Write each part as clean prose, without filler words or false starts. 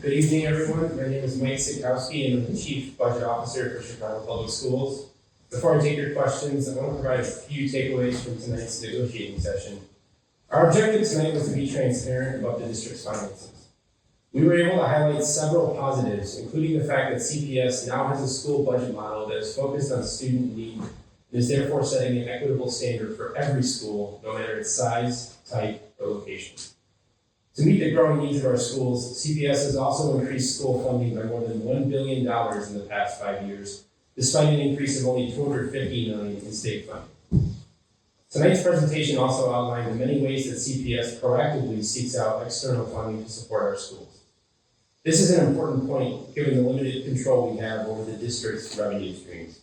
Good evening, everyone. My name is Mike Sikowski, and I'm the Chief Budget Officer for Chicago Public Schools. Before I take your questions, I want to provide a few takeaways from tonight's negotiating session. Our objective tonight was to be transparent about the district's finances. We were able to highlight several positives, including the fact that CPS now has a school budget model that is focused on student need and is therefore setting an equitable standard for every school, no matter its size, type, or location. To meet the growing needs of our schools, CPS has also increased school funding by more than $1 billion in the past 5 years, despite an increase of only $250 million in state funding. Tonight's presentation also outlined the many ways that CPS proactively seeks out external funding to support our schools. This is an important point given the limited control we have over the district's revenue streams.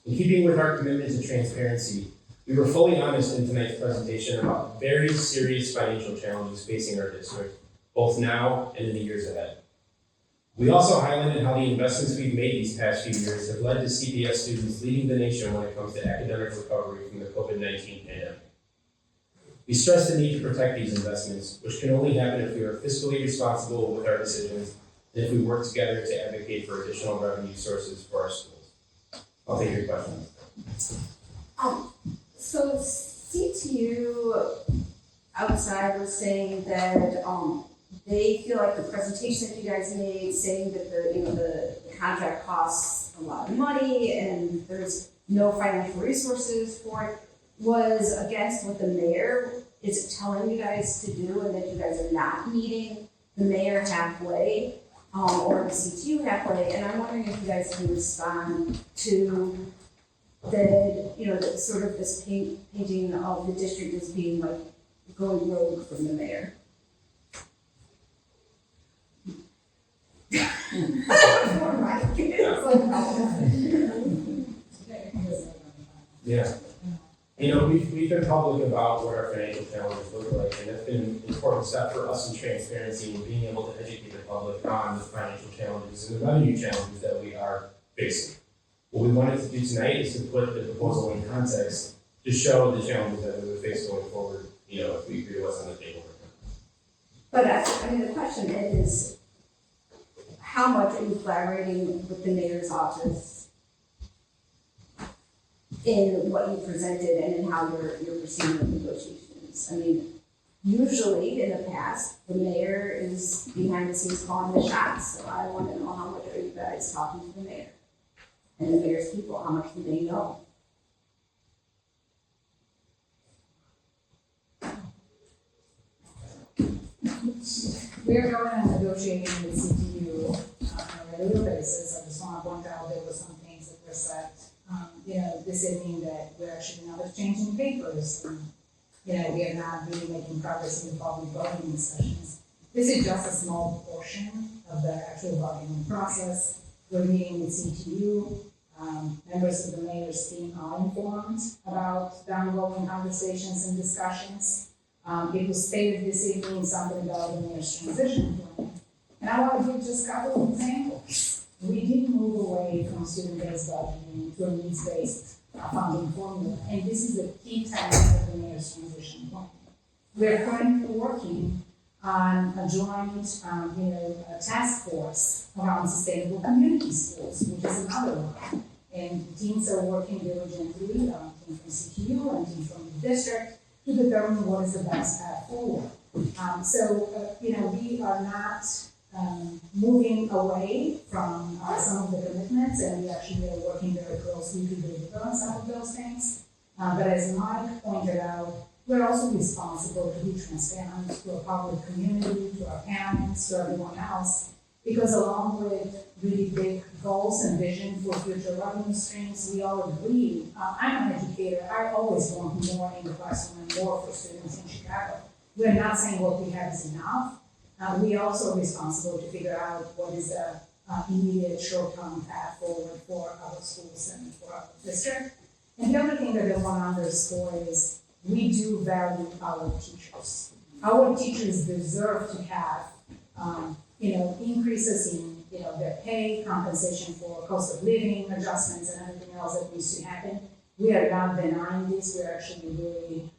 In keeping with our commitment to transparency, we were fully honest in tonight's presentation about very serious financial challenges facing our district, both now and in the years ahead. We also highlighted how the investments we've made these past few years have led to CPS students leading the nation when it comes to academic recovery from the COVID-19 pandemic. We stressed the need to protect these investments, which can only happen if we are fiscally responsible with our decisions and if we work together to advocate for additional revenue sources for our schools. I'll take your questions. So CTU outside was saying that they feel like the presentation that you guys made, saying that the contract costs a lot of money and there's no financial resources for it, was against what the mayor is telling you guys to do, and that you guys are not meeting the mayor halfway or the CTU halfway. And I'm wondering if you guys can respond to the sort of this painting of the district as being like going rogue from the mayor. Yeah. We've been public about what our financial challenges look like, and that's been an important step for us in transparency and being able to educate the public on the financial challenges and the revenue challenges that we are facing. What we wanted to do tonight is to put the proposal in context to show the challenges that we would face going forward, if we agree to what's on the table. But the question is, how much are you collaborating with the mayor's office in what you presented and in how you're proceeding with negotiations? Usually in the past, the mayor is behind the scenes calling the shots. So I want to know, how much are you guys talking to the mayor and the mayor's people? How much do they know? We are going on negotiating with CTU on a regular basis. I just want to point out there were some things that were said. This didn't mean that we're actually not exchanging papers. We are not really making progress in the public bargaining sessions. This is just a small portion of the actual bargaining process. We're meeting with CTU. Members of the mayor's team are informed about the ongoing conversations and discussions. It was stated this evening something about the mayor's transition plan. And I want to give just a couple of examples. We did move away from student-based budgeting to a needs-based funding formula, and this is the key tenet of the mayor's transition plan. We are currently working on a joint, task force around sustainable community schools, which is another one. And the teams are working diligently, team from CTU and team from the district, to determine what is the best path forward. We are not moving away from some of the commitments, and we actually are working very closely to deliver on some of those things. But as Mike pointed out, we're also responsible to be transparent to our public community, to our parents, to everyone else, because along with really big goals and vision for future revenue streams, we all agree. I'm an educator. I always want more in the classroom and more for students in Chicago. We're not saying what we have is enough. We are also responsible to figure out what is the immediate short-term path forward for our schools and for our district. And the other thing that I want to underscore is we do value our teachers. Our teachers deserve to have, increases in, their pay, compensation for cost of living adjustments and everything else that needs to happen. We are not denying this. We're actually really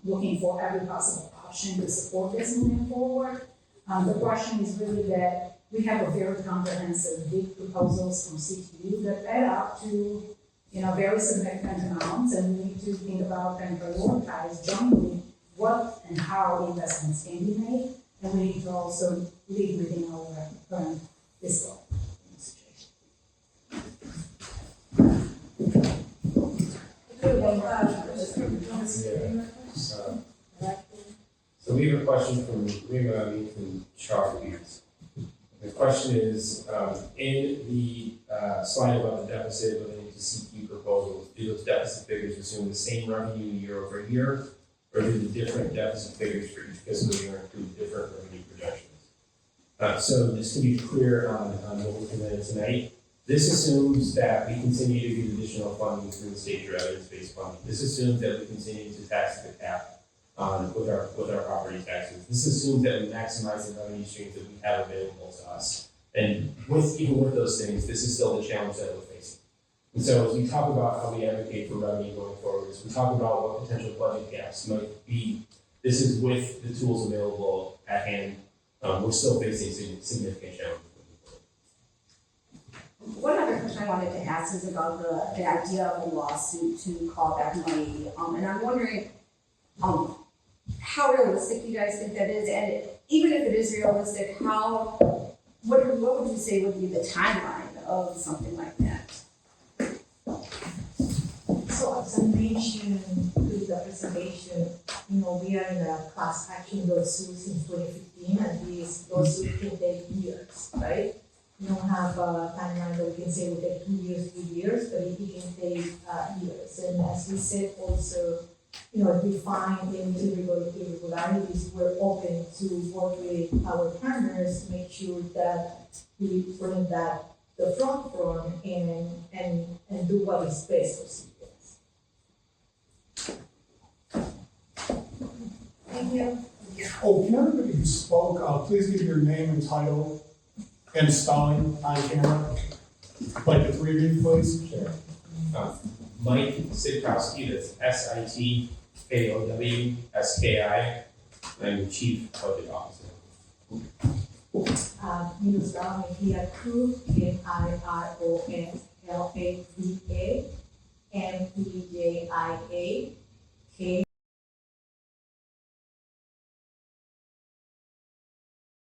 looking for every possible option to support this moving forward. The question is really that we have a very comprehensive big proposals from CTU that add up to, very significant amounts, and we need to think about and prioritize jointly what and how investments can be made, and we need to also live within our current fiscal situation. So we have a question from Rima from Charlie. The question is, in the slide about the deficit relating to CPU proposals, do those deficit figures assume the same revenue year over year, or do the different deficit figures for each fiscal year include different revenue projections? So just to be clear on what we presented tonight, this assumes that we continue to get additional funding through the state or evidence-based funding. This assumes that we continue to tax the cap with our property taxes. This assumes that we maximize the revenue streams that we have available to us. And even with those things, this is still the challenge that we're facing. And so as we talk about how we advocate for revenue going forward, as we talk about what potential budget gaps might be, this is with the tools available at hand. We're still facing significant challenges. One other question I wanted to ask is about the idea of a lawsuit to call back money. And I'm wondering how realistic you guys think that is, and even if it is realistic, what would you say would be the timeline of something like that? So as I mentioned with the presentation, we are in a class action lawsuit since 2015, and this lawsuit can take years, right? We don't have a timeline that we can say will take 2 years, 3 years, but it can take years. And as we said also, if we find any irregularities, we're open to work with our partners to make sure that we bring that the front and do what is best for CPS. Thank you. Oh, can everybody who spoke, please give your name and title and spelling on camera? Like the three of you, please. Sure. Mike Sitkowski, that's SITKOWSKI. I'm the Chief Budget Officer. Miroslava Mejia Cruz, MIROSLAVA MEJIA K